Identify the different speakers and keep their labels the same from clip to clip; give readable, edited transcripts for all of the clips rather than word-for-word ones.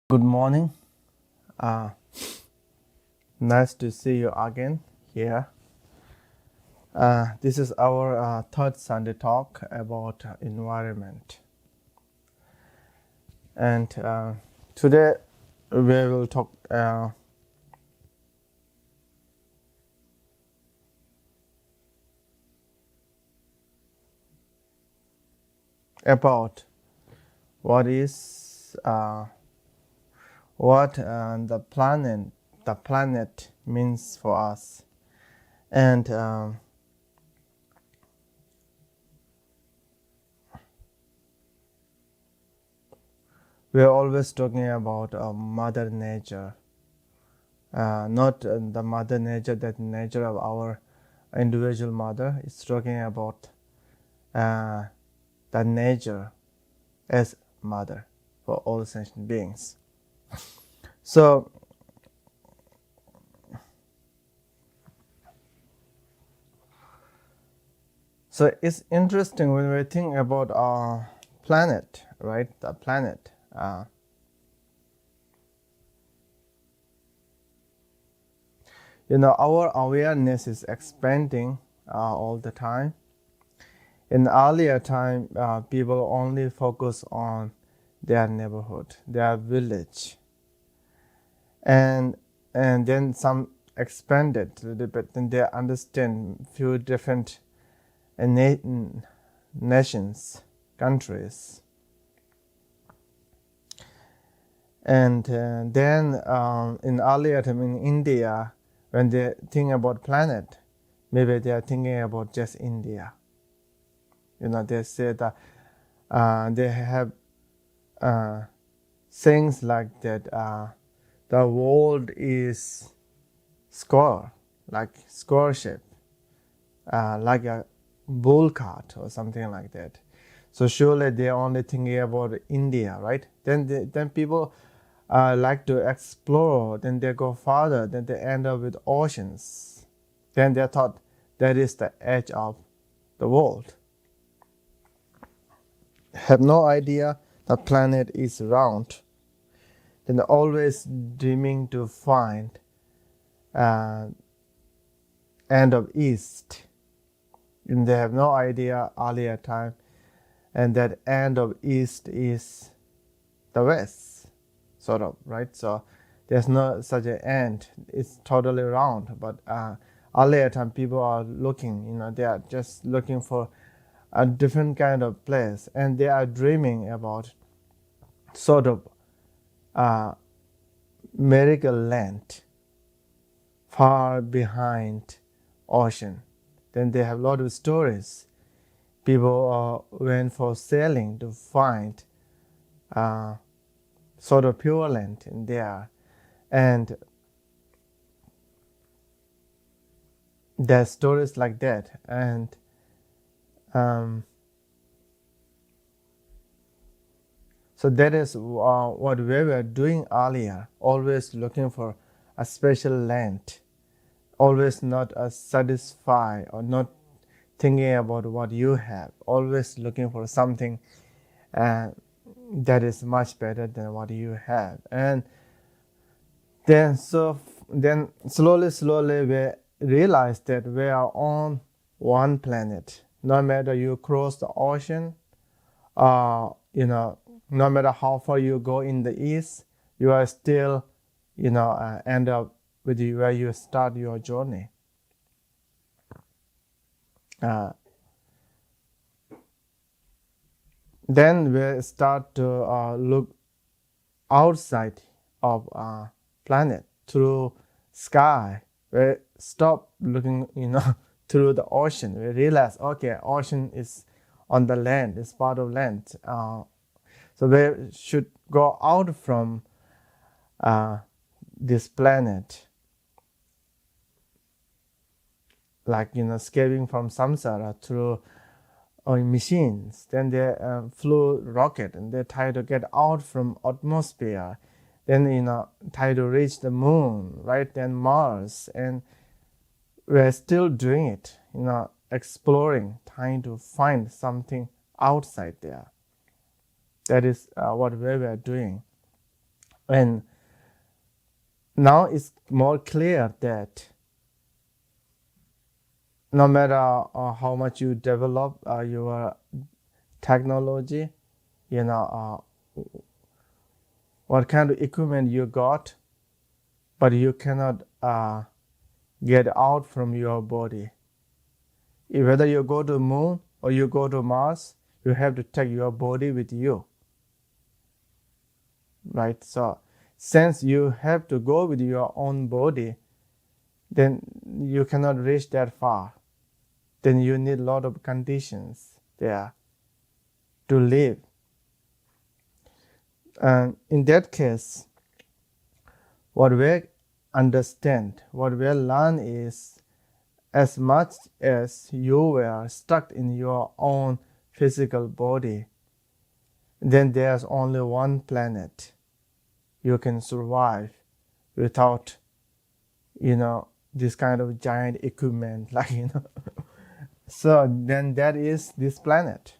Speaker 1: Good morning. Uh, Nice to see you again here. This is our third Sunday talk about environment. And today we will talk about what the planet means for us. And we're always talking about Mother Nature, not the Mother Nature, that nature of our individual mother. It's talking about the nature as mother for all sentient beings. So it's interesting when we think about our planet, right? The planet. Our awareness is expanding all the time. In earlier time, people only focus on their neighborhood, their village, and then some expanded a little bit, and they understand few different nations, countries, and then in earlier time in India, when they think about planet, maybe they are thinking about just India. They say that they have things like that. The world is square, like square shape, like a bull cart or something like that. So surely they are only thinking about India, right? Then people like to explore. Then they go farther. Then they end up with oceans. Then they thought that is the edge of the world. Have no idea the planet is round. Then always dreaming to find end of east. And they have no idea earlier time, and that end of east is the west, sort of, right? So there's no such an end. It's totally round. But earlier time people are looking, they are just looking for a different kind of place, and they are dreaming about sort of miracle land far behind ocean. Then they have a lot of stories. People went for sailing to find sort of pure land in there, and there's stories like that. And so that is what we were doing earlier, always looking for a special land, always not satisfied or not thinking about what you have, always looking for something that is much better than what you have. And then slowly we realize that we are on one planet. No matter you cross the ocean, no matter how far you go in the east, you are still, end up with where you start your journey. Then we start to look outside of planet through sky. We stop looking, through the ocean. We realize, okay, ocean is on the land, it's part of land. So we should go out from this planet, like escaping from samsara through machines. Then they flew rocket, and they try to get out from atmosphere. Then try to reach the moon, right? Then Mars, and we're still doing it. Exploring, trying to find something outside there. That is what we were doing. And now it's more clear that no matter how much you develop your technology, what kind of equipment you got, but you cannot get out from your body. Whether you go to the moon or you go to Mars, you have to take your body with you, right? So since you have to go with your own body, then you cannot reach that far. Then you need a lot of conditions there to live. And in that case, what we understand, what we learn is, as much as you were stuck in your own physical body, then there's only one planet you can survive without, this kind of giant equipment, So then that is this planet.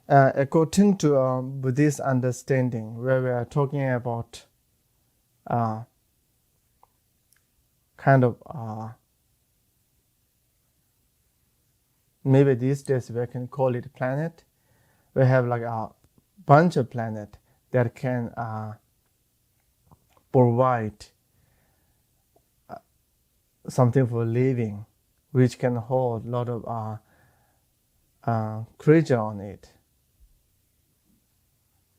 Speaker 1: According to Buddhist understanding, where we are talking about maybe these days we can call it planet. We have like a bunch of planets that can provide something for living, which can hold a lot of creature on it.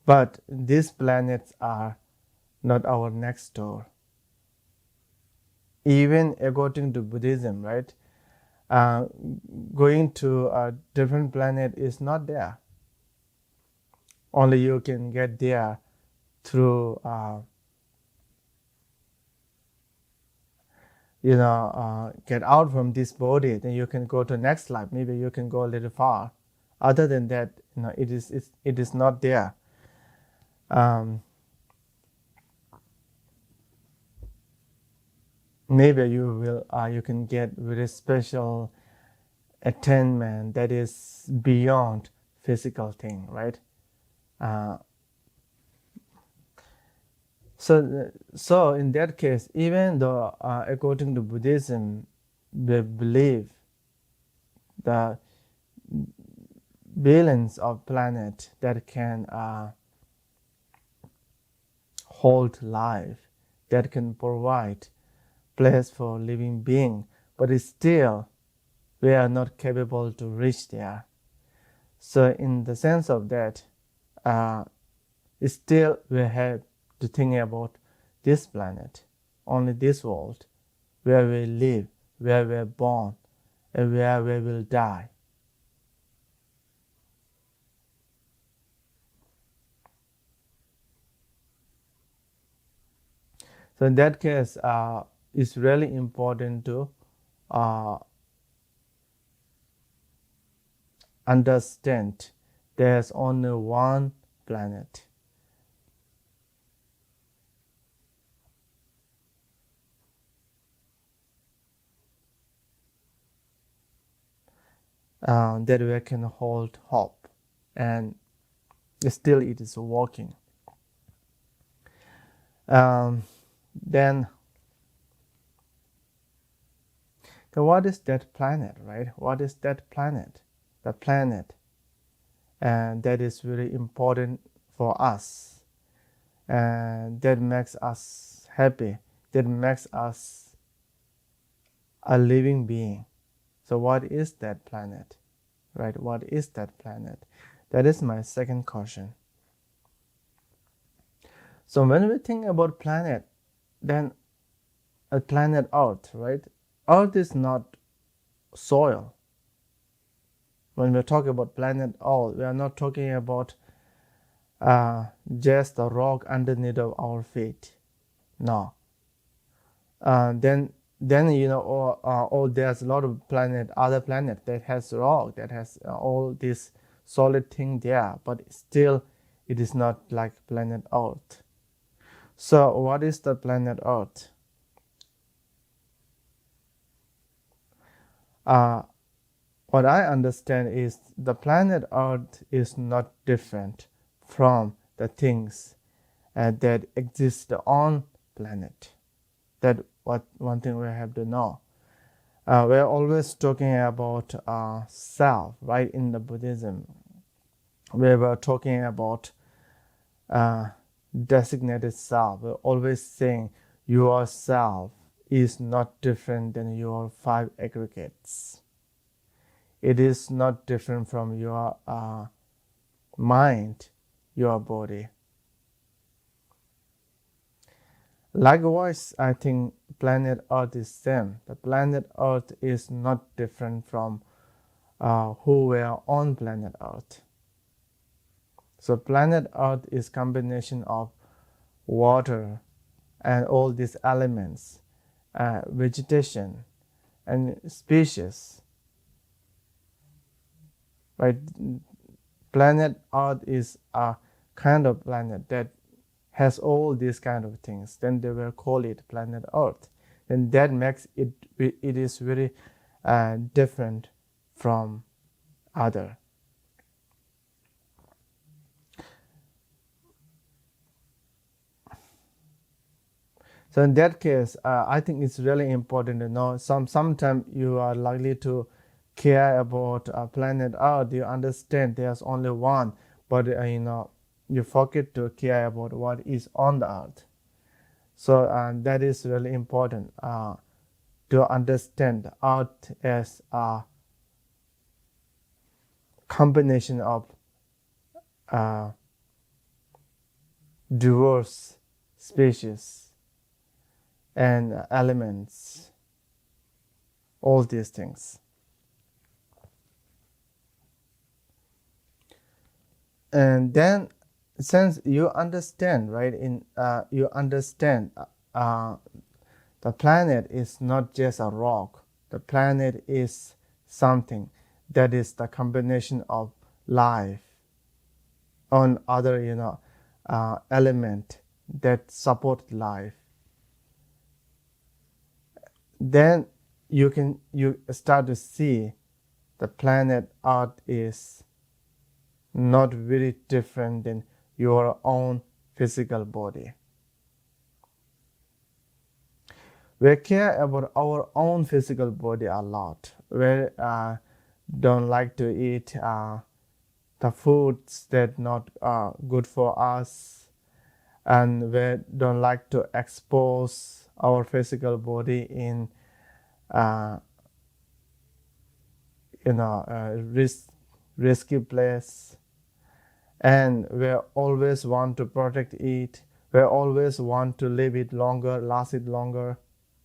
Speaker 1: But these planets are not our next door. Even according to Buddhism, right? Going to a different planet is not there. Only you can get there through, get out from this body. Then you can go to next life. Maybe you can go a little far. Other than that, it is not there. Maybe you can get very special attainment that is beyond physical thing, right? So in that case, even though according to Buddhism, we believe the billions of planets that can hold life, that can provide place for living being, but still we are not capable to reach there. So in the sense of that, still we have to think about this planet, only this world, where we live, where we are born, and where we will die. So in that case, it's really important to understand there's only one planet. That we can hold hope, and still it is working. Then what is that planet, right? What is that planet? The planet, and that is very important for us, and that makes us happy, that makes us a living being. So what is that planet, right? What is that planet? That is my second question. So when we think about planet, then a planet Earth, right? Earth is not soil. When we talk about planet Earth, we are not talking about just the rock underneath of our feet. No. Then there's a lot of other planet that has rock, that has all this solid thing there, but still it is not like planet Earth. So what is the planet Earth? what I understand is the planet Earth is not different from the things that exist on planet. That what one thing we have to know. We're always talking about self, right? In the Buddhism, we were talking about designated self. We're always saying your self is not different than your five aggregates. It is not different from your mind, your body. Likewise, I think planet Earth is same. The planet Earth is not different from who were on planet Earth. So planet Earth is combination of water and all these elements, vegetation and species. Right? Planet Earth is a kind of planet that has all these kind of things. Then they will call it planet Earth. And that makes it is very different from other. So in that case, I think it's really important to know. Sometimes you are likely to care about planet Earth. You understand there's only one, but you forget to care about what is on the Earth. So that is really important to understand Earth as a combination of diverse species and elements, all these things. And then, since you understand, right? You understand the planet is not just a rock. The planet is something that is the combination of life on other, element that support life. Then you start to see the planet Earth is not very different than your own physical body. We care about our own physical body a lot. We don't like to eat the foods that not good for us, and we don't like to expose our physical body in risky place, and we always want to protect it. We always want to live it longer, last it longer,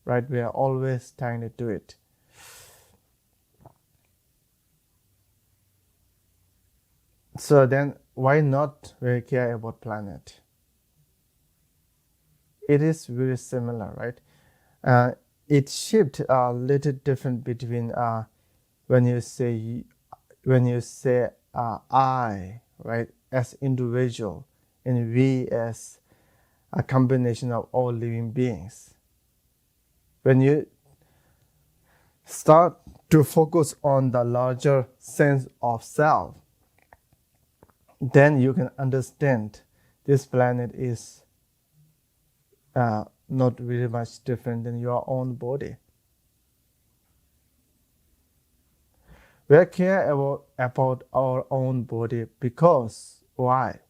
Speaker 1: right? We are always trying to do it. So then why not we care about planet? It is very similar, right? It shifts a little different between when you say I, right, as individual, and we as a combination of all living beings. When you start to focus on the larger sense of self, then you can understand this planet is not very much different than your own body. We care about our own body because why?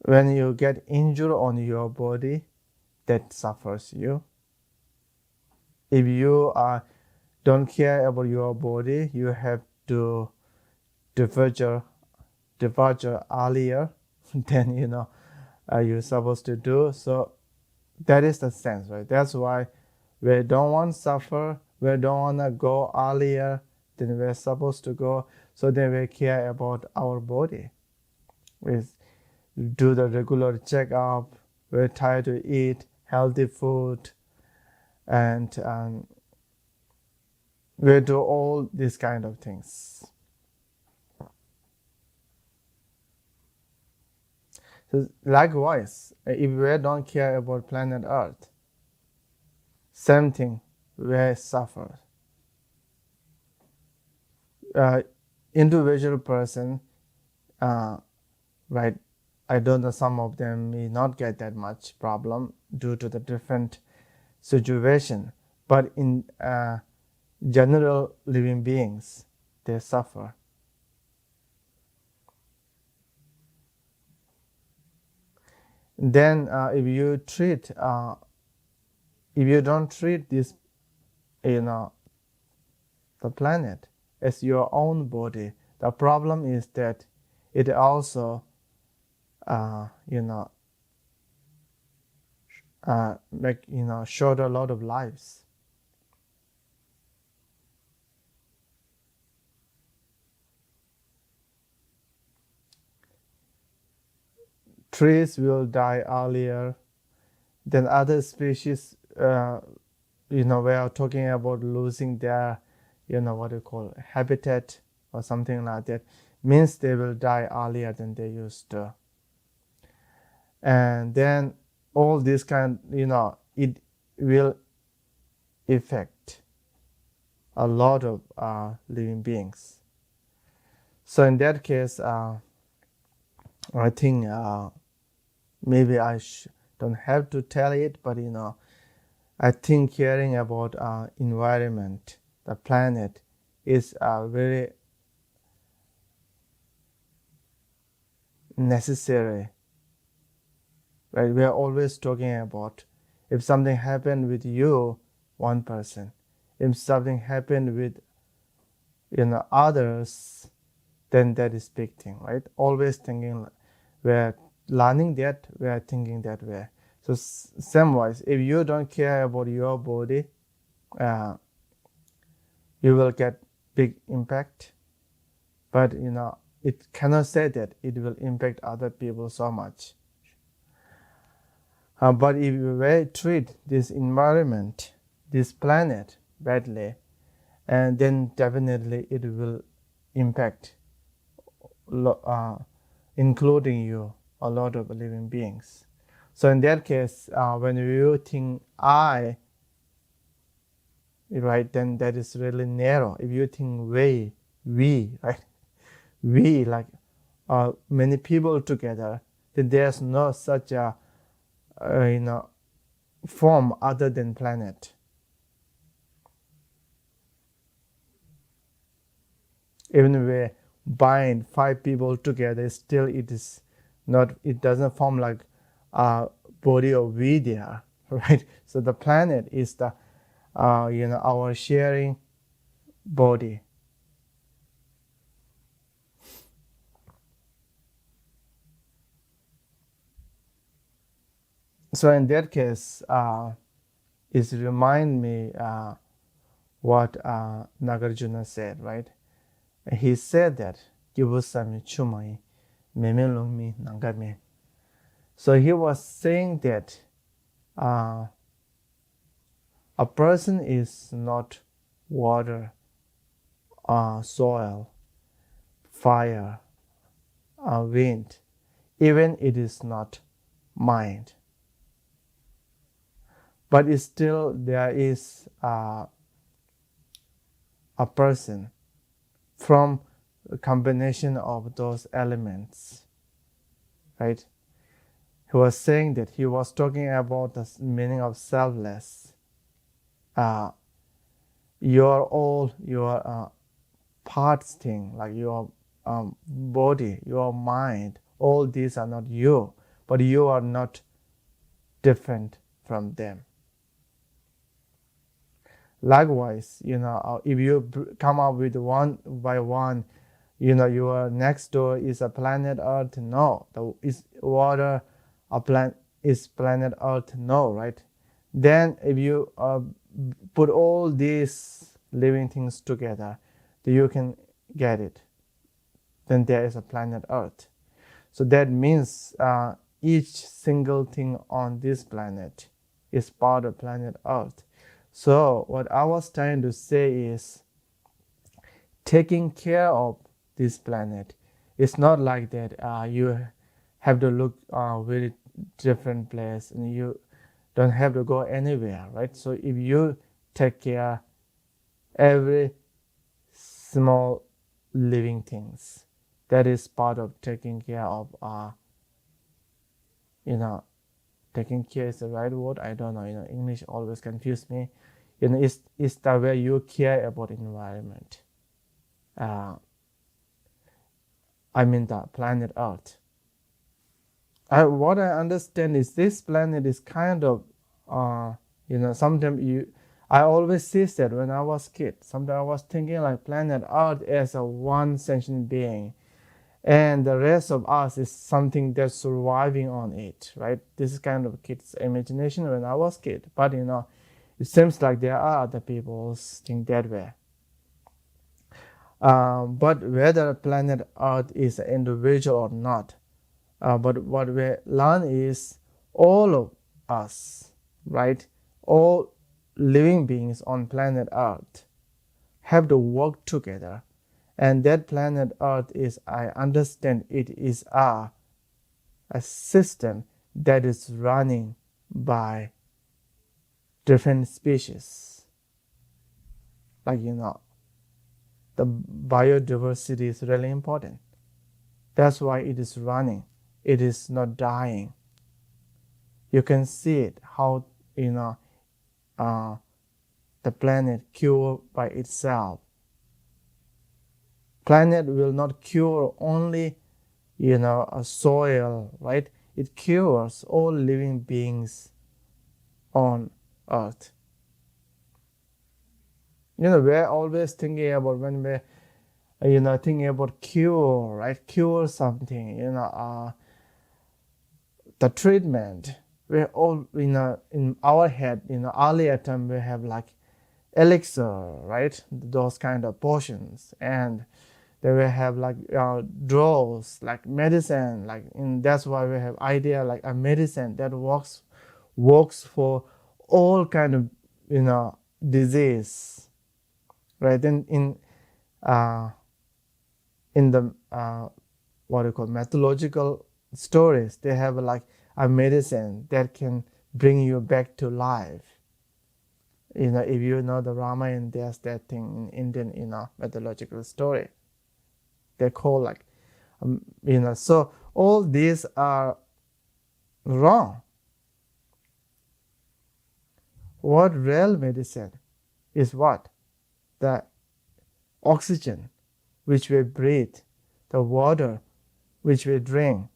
Speaker 1: When you get injured on your body, that suffers you. If you don't care about your body, you have to departure earlier than you're supposed to do. So that is the sense, right? That's why we don't want to suffer. We don't want to go earlier than we're supposed to go. So then we care about our body. We do the regular checkup. We try to eat healthy food, and we do all these kind of things. So likewise, if we don't care about planet Earth, same thing, we suffer. individual person, right? I don't know, some of them may not get that much problem due to the different situation, but in general living beings, they suffer. Then if you don't treat this, the planet as your own body, the problem is that it also short a lot of lives. Trees will die earlier than other species. We are talking about losing their, what you call habitat or something like that. Means they will die earlier than they used to. And then all this kind, it will affect a lot of living beings. So in that case, I think maybe I don't have to tell it, but I think caring about environment, the planet, is very necessary. Right? We are always talking about if something happened with you, one person, if something happened with others, then that is big thing, right? Always thinking, we're learning that, we are thinking that way. So same wise, if you don't care about your body, you will get big impact. But it cannot say that it will impact other people so much. But if you treat this environment, this planet badly, and then definitely it will impact, including you, a lot of living beings. So in that case, when you think I, right, then that is really narrow. If you think we, right, we, like many people together, then there's no such a form other than planet. Even if we bind 5 people together, still it doesn't form like a body of we there, right? So the planet is the our sharing body. So in that case, it remind me what Nagarjuna said, right? He said that Kibusami Chumai Memelungmi Nangame. So he was saying that a person is not water, soil, fire, wind, even it is not mind. But still there is a person from a combination of those elements, right? He was saying that he was talking about the meaning of selfless. Your parts thing, like your body, your mind, all these are not you, but you are not different from them. Likewise, if you come up with one by one, your next door is a planet Earth. No, is water is planet Earth? No, right? Then if you put all these living things together, then you can get it. Then there is a planet Earth. So that means each single thing on this planet is part of planet Earth. So what I was trying to say is, taking care of this planet, it's not like that you have to look very different place and you don't have to go anywhere, right? So if you take care every small living things. That is part of taking care of taking care is the right word. I don't know. English always confuse me. It's the way you care about environment. I mean the planet Earth. What I understand is this planet is kind of, sometimes I always see that when I was a kid. Sometimes I was thinking like planet Earth as a one sentient being, and the rest of us is something that's surviving on it, right? This is kind of a kid's imagination when I was a kid. But it seems like there are other people think that way. But whether planet Earth is an individual or not, but what we learn is all of us, right? All living beings on planet Earth have to work together. And that planet Earth is, I understand, it is a system that is running by different species. Like, the biodiversity is really important. That's why it is running. It is not dying. You can see it, how, the planet cure by itself. Planet will not cure only, a soil, right? It cures all living beings on Earth. We're always thinking about when we're, thinking about cure, right? Cure something, the treatment. We're all, in our head, earlier time we have like elixir, right? Those kind of potions, and then we have like drugs, like medicine, that's why we have idea like a medicine that works for all kind of disease, right? Then in the what you call mythological stories, they have like a medicine that can bring you back to life. If you know the Ramayana, there's that thing in Indian mythological story. They call like so all these are wrong. What real medicine is what? The oxygen which we breathe, the water which we drink,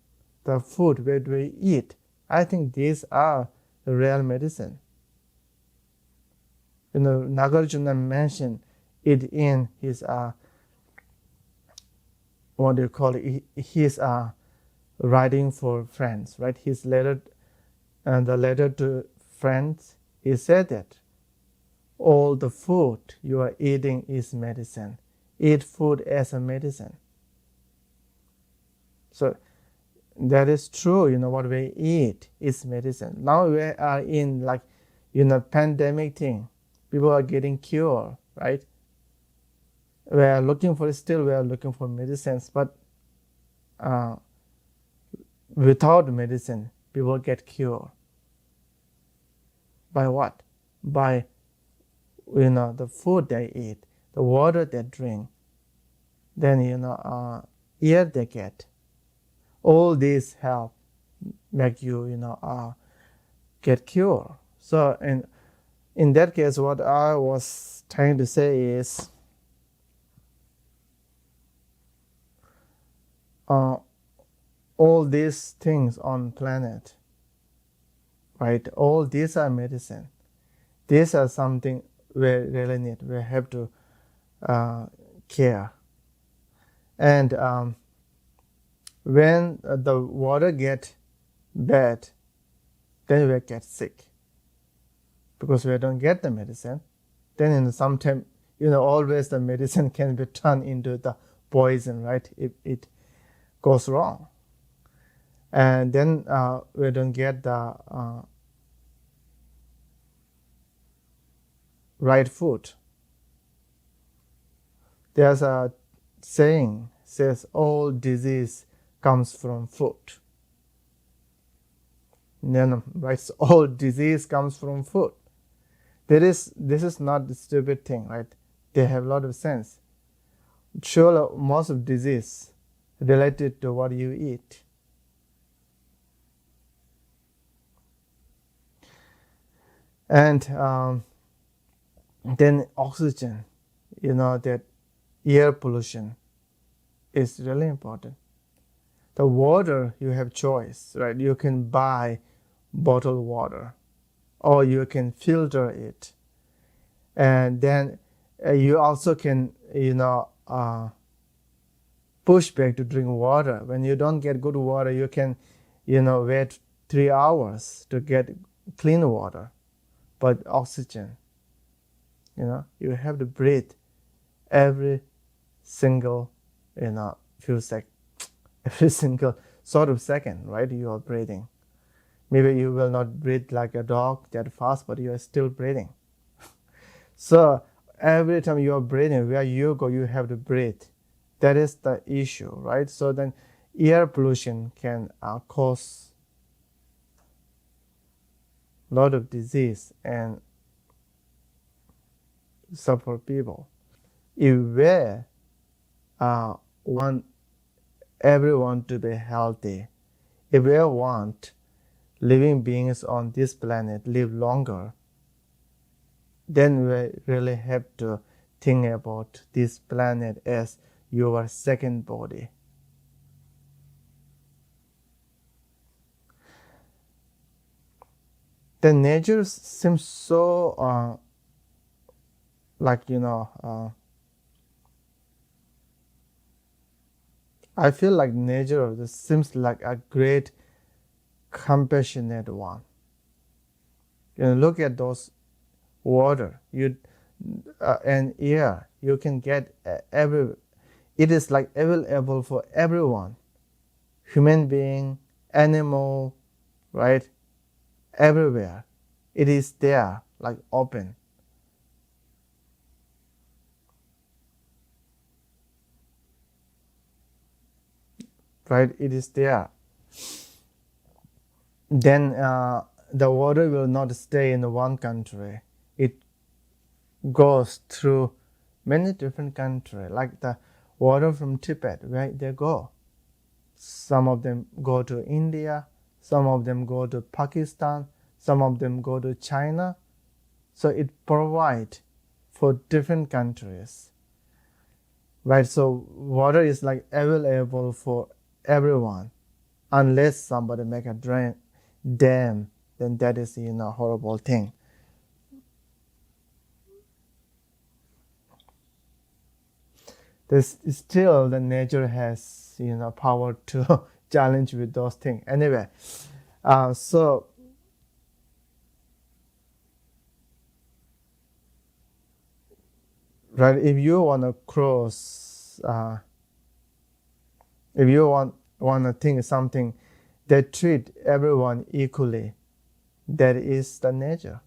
Speaker 1: the food which we eat. I think these are the real medicine. Nagarjuna mentioned it in his what do you call it? His writing for friends, right? His letter, and the letter to friends, he said that all the food you are eating is medicine. Eat food as a medicine. So that is true. What we eat is medicine. Now we are in like pandemic thing. People are getting cured, right? We are looking for medicines, but without medicine, people get cured. By what? By the food they eat, the water they drink, then air they get. All these help make you get cured. So in that case, what I was trying to say is all these things on planet, right? All these are medicine. These are something we really need. We have to care. And when the water get bad, then we get sick because we don't get the medicine. Then in some time, always the medicine can be turned into the poison, right? If it goes wrong. And then we don't get the right food. There's a saying says all disease comes from food. No, right? So all disease comes from food. This is not the stupid thing, right? They have a lot of sense. Surely most of disease related to what you eat. And then oxygen, that air pollution is really important. The water, you have choice, right? You can buy bottled water or you can filter it. And then you also can, push back to drink water. When you don't get good water, you can, wait 3 hours to get clean water. But oxygen, you have to breathe every single, few seconds, every single sort of second, right? You are breathing. Maybe you will not breathe like a dog that fast, but you are still breathing. So every time you are breathing, where you go, you have to breathe. That is the issue, right? So then air pollution can cause a lot of disease and suffer people. If we want everyone to be healthy, if we want living beings on this planet live longer, then we really have to think about this planet as your second body. The nature seems so I feel like nature seems like a great compassionate one. Look at those water and air. You can get it is like available for everyone, human being, animal, right? Everywhere it is there, like open. Right, it is there. Then the water will not stay in one country. It goes through many different countries, like the water from Tibet, where they go. Some of them go to India, some of them go to Pakistan, some of them go to China. So it provides for different countries, right? So water is like available for everyone, unless somebody make a dam, then that is a horrible thing. There's still the nature has power to challenge with those things. Anyway, so right, if you want to cross, if you want to think something that treat everyone equally, that is the nature.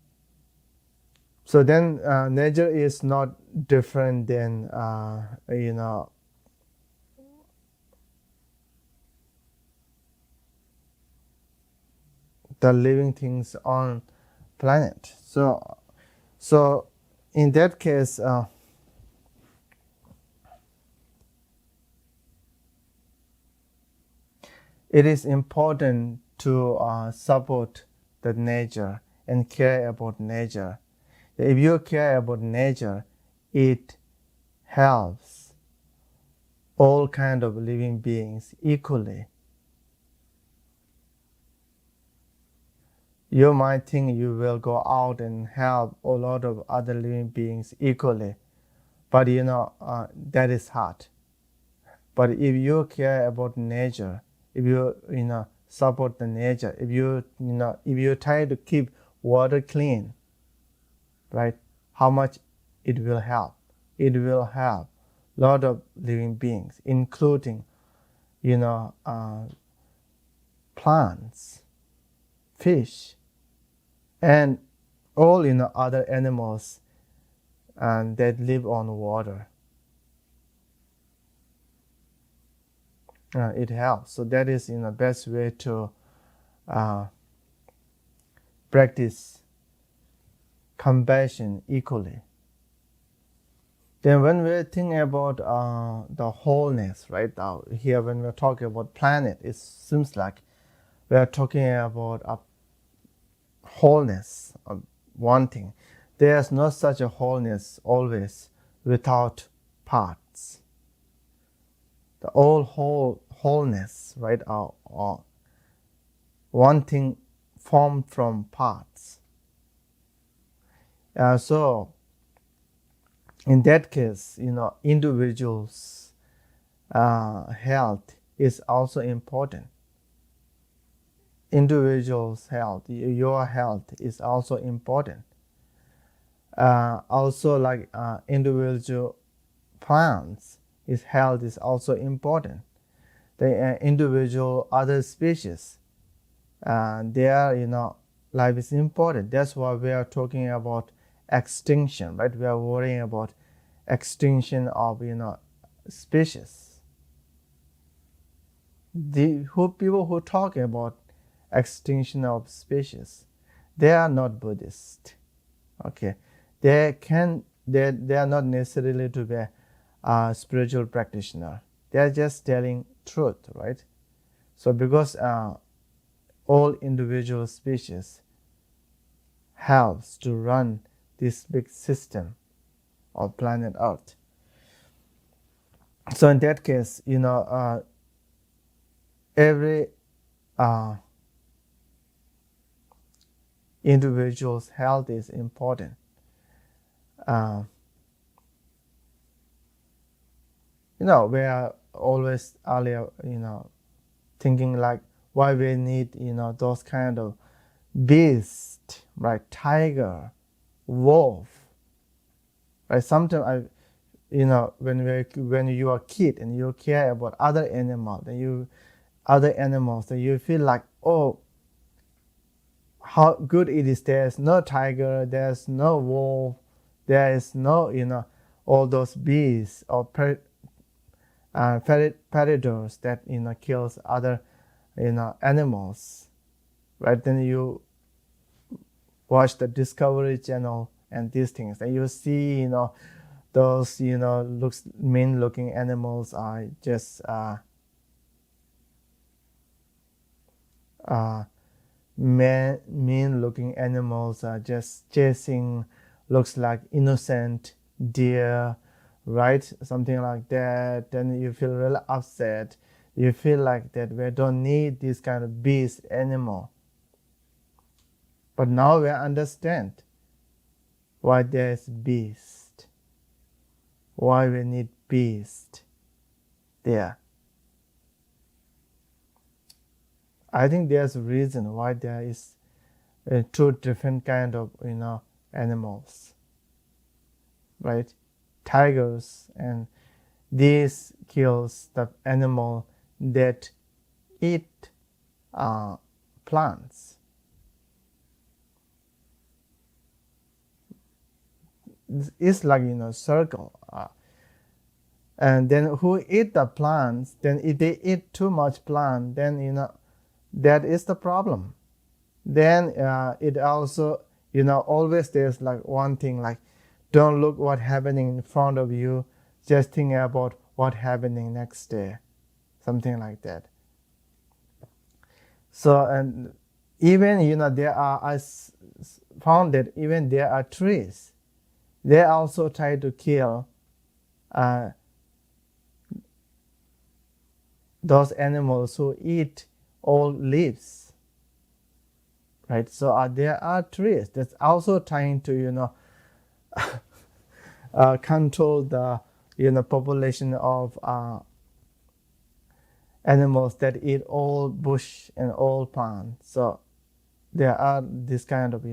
Speaker 1: So then nature is not different than the living things on planet. So in that case, it is important to support the nature and care about nature. If you care about nature, it helps all kind of living beings equally. You might think you will go out and help a lot of other living beings equally, but that is hard. But if you care about nature, if you support the nature, if you try to keep water clean, right? How much it will help? It will help a lot of living beings, including plants, fish, and all other animals that live on water. It helps. So that is the best way to practice compassion equally. Then when we're thinking about the wholeness, right? Here when we're talking about planet, it seems like we're talking about a wholeness, one thing. There's no such a wholeness always without parts. The wholeness, right, are one thing formed from parts. So in that case, individuals' health is also important. Individuals' health, your health is also important. Also, like individual plants, its health is also important. The individual other species, their life is important. That's why we are talking about extinction, right? We are worrying about extinction of species. People who talk about extinction of species, they are not Buddhist. Okay, they are not necessarily to be a spiritual practitioner. They are just telling truth, right? So because all individual species helps to run this big system of planet Earth. So in that case, every individual's health is important. We are always earlier, thinking like why we need, those kind of beast, right? Tiger, wolf, right? Sometimes when you are a kid and you care about other animals, then you feel like, oh, how good it is. There's no tiger, there's no wolf, there is no, all those beasts or predators that kills other animals, right? Then you watch the Discovery Channel and these things, and you see those mean looking animals are just mean looking animals are just chasing, looks like innocent deer, right? Something like that. Then you feel really upset. You feel like that we don't need this kind of beast anymore. But now we understand why there's beast, why we need beast there. I think there's a reason why there is two different kind of animals, right? Tigers, and this kills the animal that eat plants. It's like circle, and then who eat the plants, then if they eat too much plant, then that is the problem. Then it also always there's like one thing, like don't look what happening in front of you, just think about what happening next day, something like that. So, and even there are, I found that even there are trees, they also try to kill those animals who eat all leaves, right? So there are trees that's also trying to control the population of animals that eat all bush and all plants. So there are this kind of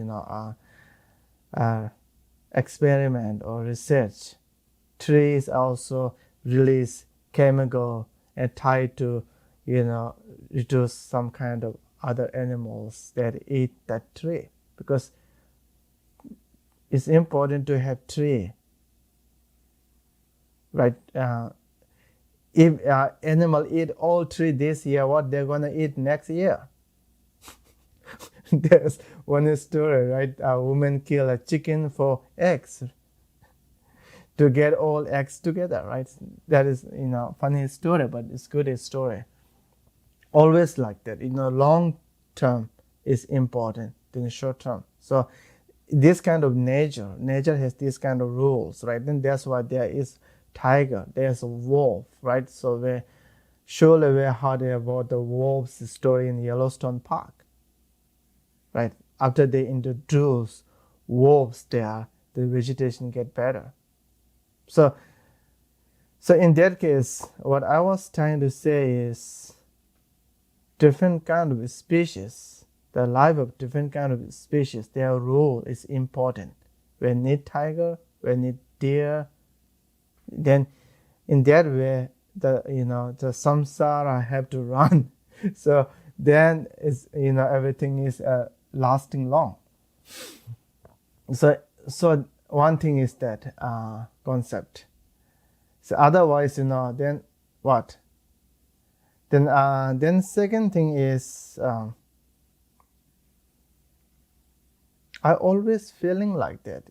Speaker 1: experiment or research. Trees also release chemical and try to reduce some kind of other animals that eat that tree, because it's important to have tree, right? If animal eat all tree this year, what they're gonna eat next year? There's one story, right? A woman kill a chicken for eggs. to get all eggs together, right? That is, funny story, but it's good story. Always like that. Long term is important than the short term. So this kind of nature has this kind of rules, right? Then that's why there is tiger, there's a wolf, right? So surely we heard about the wolf's story in Yellowstone Park, right? After they introduce wolves there, the vegetation get better. So in that case, what I was trying to say is different kind of species, the life of different kind of species, their role is important. We need tiger, we need deer. Then in that way, the samsara have to run. So then is everything is lasting long. So one thing is that concept. So otherwise, then what? Then second thing is I always feeling like that.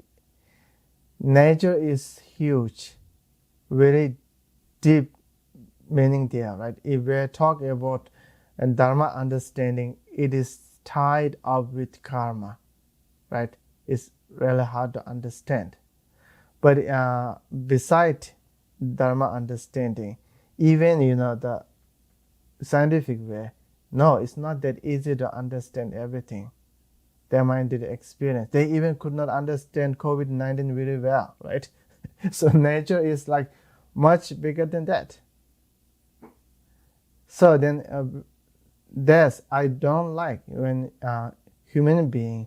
Speaker 1: Nature is huge, very deep meaning there, right? If we're talking about Dharma understanding, it is tied up with karma, right? It's really hard to understand. But beside Dharma understanding, even the scientific way, no, it's not that easy to understand everything. Their mind did experience. They even could not understand COVID-19 very well, right? So nature is like much bigger than that. So then that's I don't like when human being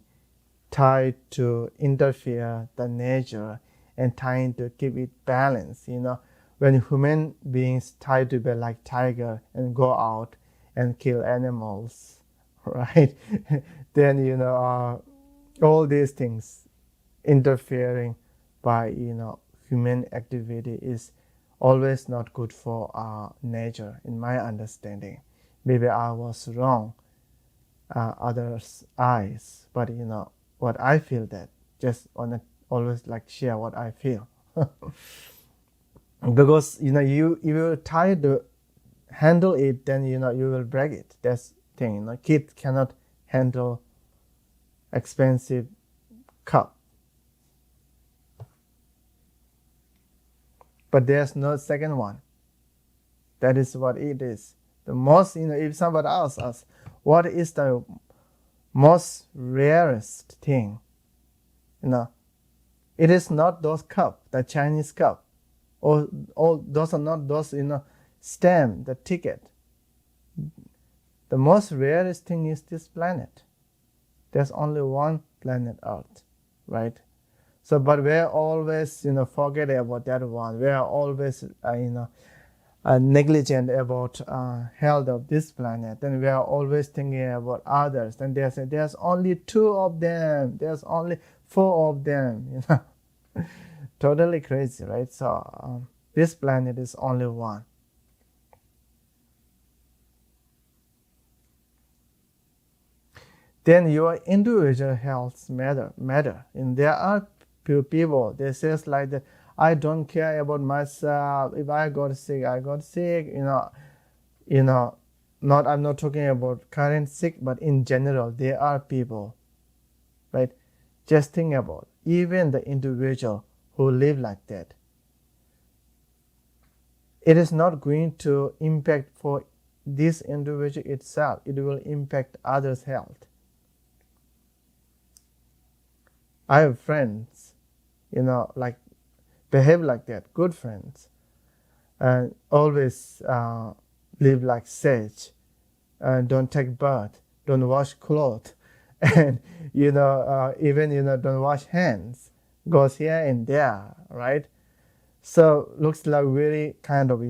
Speaker 1: try to interfere the nature and trying to keep it balanced. When human beings try to be like tiger and go out and kill animals, right? Then all these things interfering by human activity is always not good for nature, in my understanding. Maybe I was wrong, others' eyes, but what I feel, that just wanna always like share what I feel. Because you will try to handle it, then you will break it. That's the thing. Kids cannot handle expensive cup, but there's no second one. That is what it is. The most, if somebody else asks, what is the most rarest thing? It is not those cup, the Chinese cup, or those are not those stamp, the ticket. The most rarest thing is this planet. There's only one planet Earth, right? So, but we're always forget about that one. We are always negligent about health of this planet, and we are always thinking about others. And they say there's only 2 of them, there's only 4 of them. Totally crazy, right? So this planet is only one. Then your individual health matter. And there are people, they says like that, I don't care about myself. If I got sick, I got sick. Not I'm not talking about current sick, but in general, there are people, right? Just think about even the individual who live like that. It is not going to impact for this individual itself. It will impact others' health. I have friends, like behave like that, good friends, and always live like sage, and don't take bath, don't wash clothes, and even don't wash hands, goes here and there, right? So looks like very kind of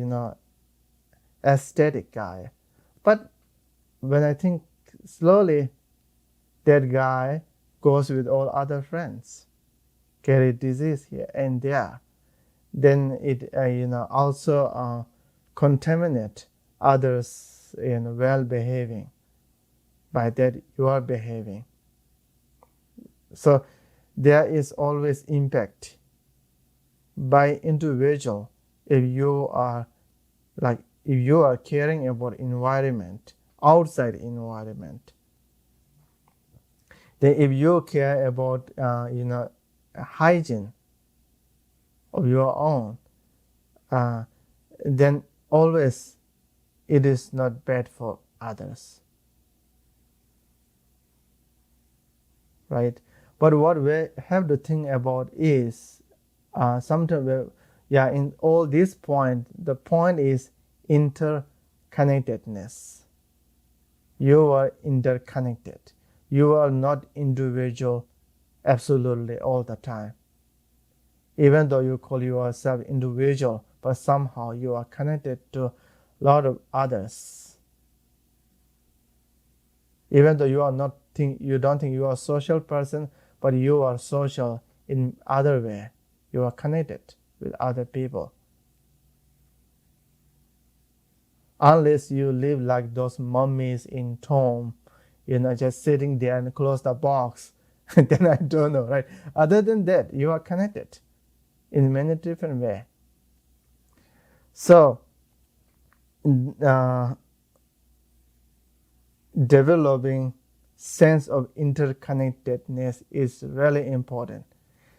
Speaker 1: aesthetic guy, but when I think slowly, that guy goes with all other friends, carry disease here and there. Then it also contaminate others well behaving. By that you are behaving. So there is always impact by individual, if you are caring about environment, outside environment, then if you care about hygiene of your own, then always it is not bad for others, right? But what we have to think about is sometimes in all these points, the point is interconnectedness. You are interconnected. You are not individual absolutely all the time. Even though you call yourself individual, but somehow you are connected to a lot of others. Even though you don't think you are a social person, but you are social in other way. You are connected with other people. Unless you live like those mummies in tomb, just sitting there and close the box, then I don't know, right? Other than that, you are connected in many different ways. So, developing sense of interconnectedness is really important.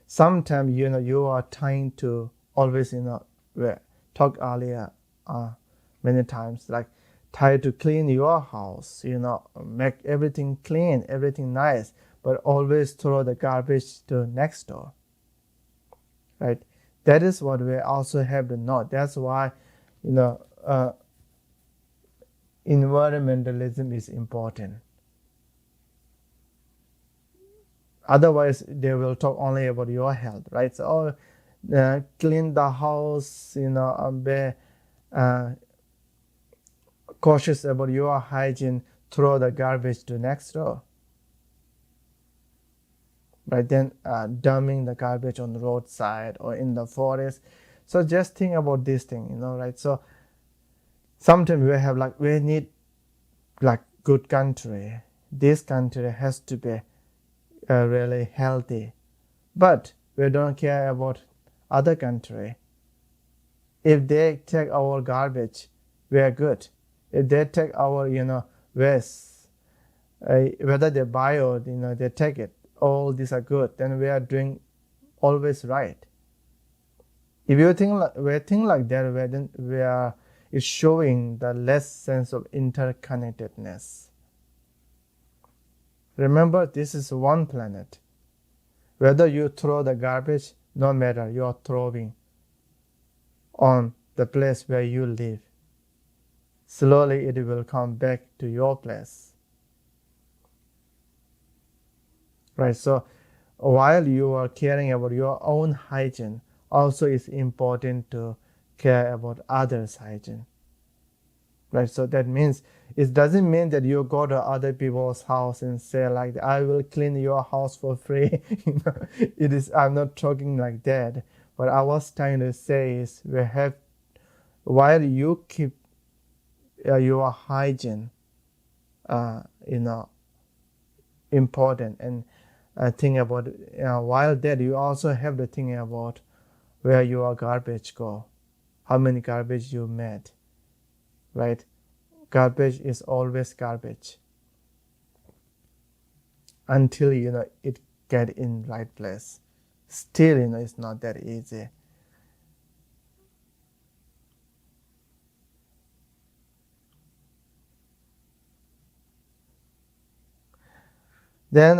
Speaker 1: Sometimes you are trying to always we talked earlier many times, like try to clean your house, make everything clean, everything nice, but always throw the garbage to next door, right? That is what we also have to know. That's why environmentalism is important. Otherwise, they will talk only about your health, right? So, clean the house, be cautious about your hygiene, throw the garbage to next door, right? Then dumping the garbage on the roadside or in the forest. So just think about this thing, right? So sometimes we need good country. This country has to be really healthy, but we don't care about other country. If they take our garbage, we are good. If they take our waste, whether they buy or they take it, all these are good, then we are doing always right. If you think like that, then it's showing the less sense of interconnectedness. Remember, this is one planet. Whether you throw the garbage, no matter, you are throwing on the place where you live. Slowly it will come back to your place. Right, so while you are caring about your own hygiene, also it's important to care about others' hygiene. Right, so that means it doesn't mean that you go to other people's house and say I will clean your house for free. I'm not talking like that. What I was trying to say is while you keep your hygiene important, and think about while that you also have to think about where your garbage go, how many garbage you made, right? Garbage is always garbage until it get in right place. Still it's not that easy. Then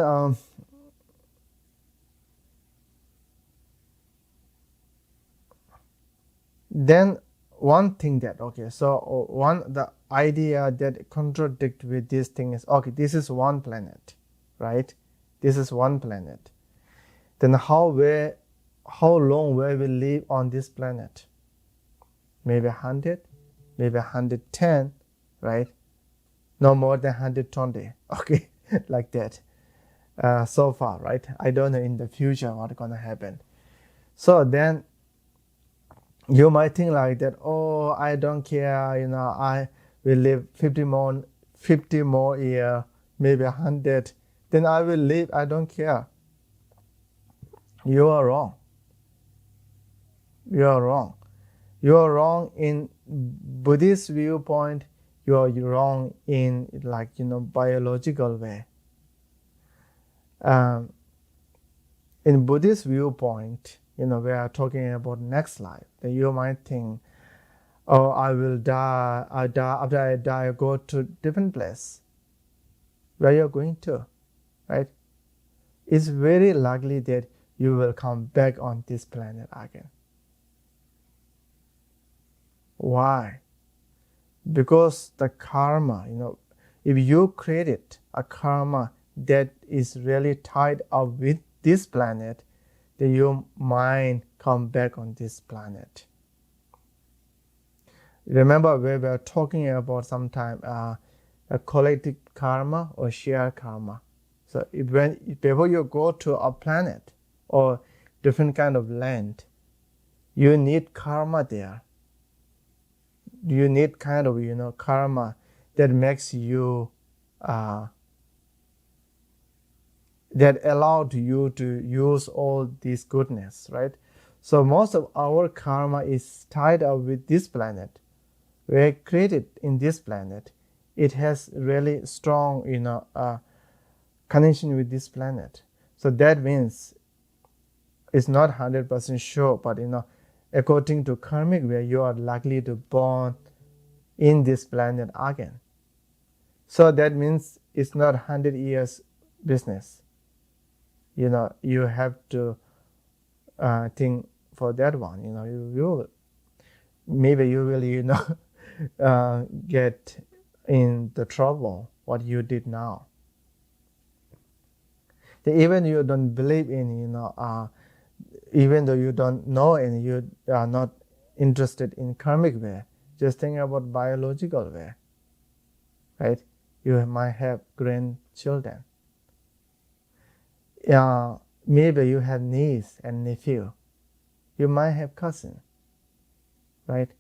Speaker 1: one thing that the idea that contradict with this thing is this is one planet, right? This is one planet. Then how long will we live on this planet? Maybe 100, maybe 110, right? No more than 120, okay, like that. So far, right? I don't know in the future what's gonna happen. So then you might think like that, I don't care, I will live 50 more years, maybe 100, then I will live, I don't care. You are wrong. You are wrong. You are wrong in Buddhist viewpoint. You are wrong in biological way. In Buddhist viewpoint, we are talking about next life. Then you might think, oh, I will die. After I die, I go to different place. Where you're going to, right? It's very likely that you will come back on this planet again. Why? Because the karma, if you created a karma that is really tied up with this planet, then your mind come back on this planet. Remember we were talking about sometime a collective karma or shared karma. So before you go to a planet or different kind of land, you need karma there. You need kind of karma that makes you that allowed you to use all this goodness, right? So most of our karma is tied up with this planet. We're created in this planet. It has really strong connection with this planet. So that means it's not 100% sure, but according to karmic way, you are likely to born in this planet again. So that means it's not 100 years business. You have to think for that one. Maybe you will get in the trouble what you did now. Even you don't believe in even though you don't know and you are not interested in karmic way, just think about biological way, right? You might have grandchildren. Maybe you have niece and nephew. You might have cousin, right?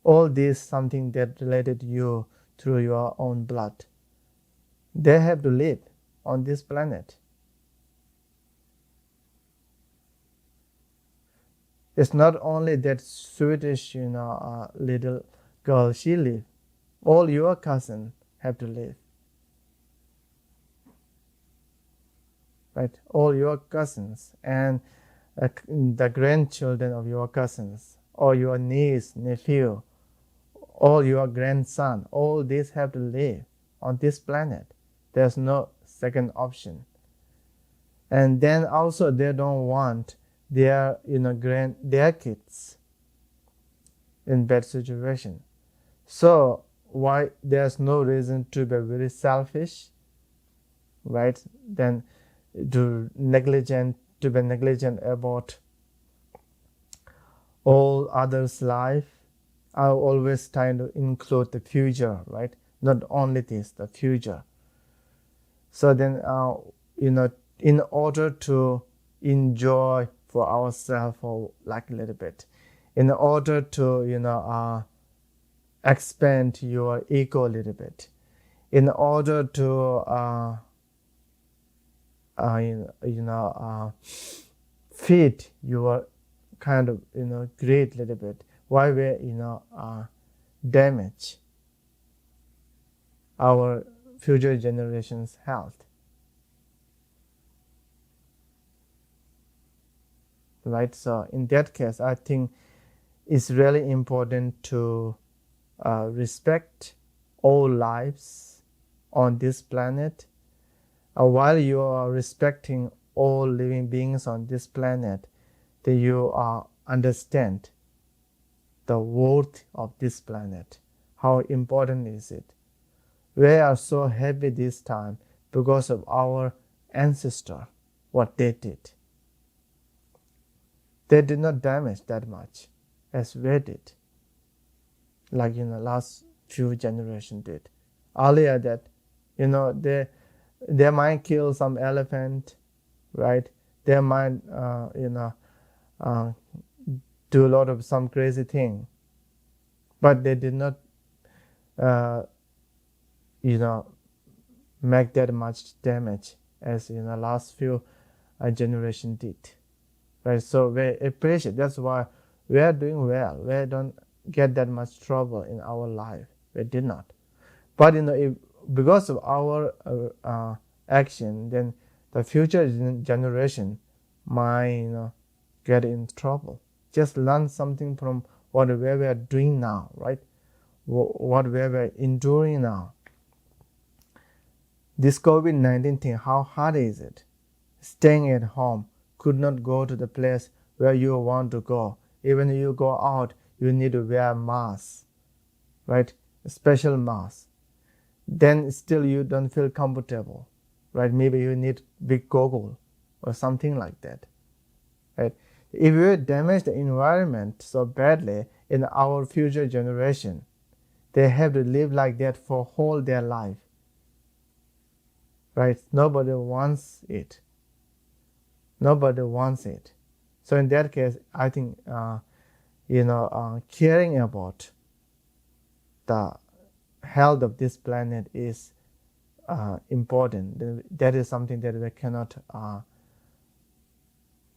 Speaker 1: All this something that related you through your own blood. They have to live on this planet. It's not only that Swedish, little girl, she live. All your cousins have to live. Right? All your cousins and the grandchildren of your cousins, or your niece, nephew, all your grandson, all these have to live on this planet. There's no second option. And then also they don't want their their kids in bad situation. So why there's no reason to be very selfish, right? Then to be negligent about all others' life. I always try to include the future, right? Not only this, the future. So then in order to enjoy for ourselves for like a little bit, in order to expand your ego a little bit, in order to feed your kind of greed a little bit, why we damage our future generations' health. Right, so in that case, I think it's really important to respect all lives on this planet. While you are respecting all living beings on this planet, then you understand the worth of this planet. How important is it? We are so happy this time because of our ancestor, what they did. They did not damage that much as we did, like last few generations did. Earlier that, they might kill some elephant, right? They might, do a lot of some crazy thing, but they did not, make that much damage as last few generation did. Right, so we appreciate. That's why We are doing well. We don't get that much trouble in our life. We did not. But if, because of our action, then the future generation might get in trouble. Just learn something from what we are doing now, right? What we are enduring now. This COVID-19 thing, how hard is it? Staying at home, could not go to the place where you want to go. Even if you go out, you need to wear a mask, right? A special mask. Then still you don't feel comfortable, right? Maybe you need big goggle or something like that, right? If we damage the environment so badly in our future generation, they have to live like that for whole their life, right? Nobody wants it. Nobody wants it. So in that case, I think caring about the health of this planet is important. That is something that we cannot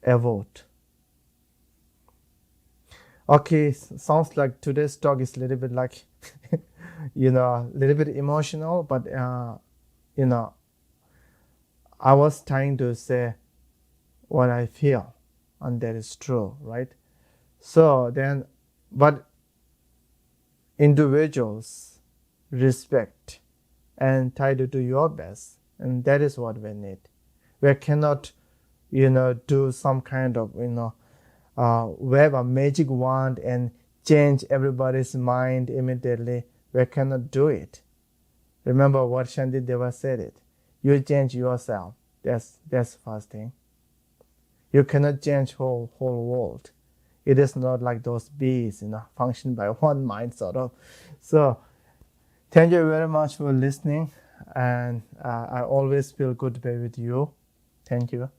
Speaker 1: avoid. Okay, sounds like today's talk is a little bit like, a little bit emotional, but I was trying to say what I feel, and that is true, right? So then, but individuals respect and try to do your best, and that is what we need. We cannot, do some kind of, wave a magic wand and change everybody's mind immediately. We cannot do it. Remember what Shantideva said it. You change yourself. That's the first thing. You cannot change whole world. It is not like those bees, function by one mind sort of. So thank you very much for listening, and I always feel good to be with you. Thank you.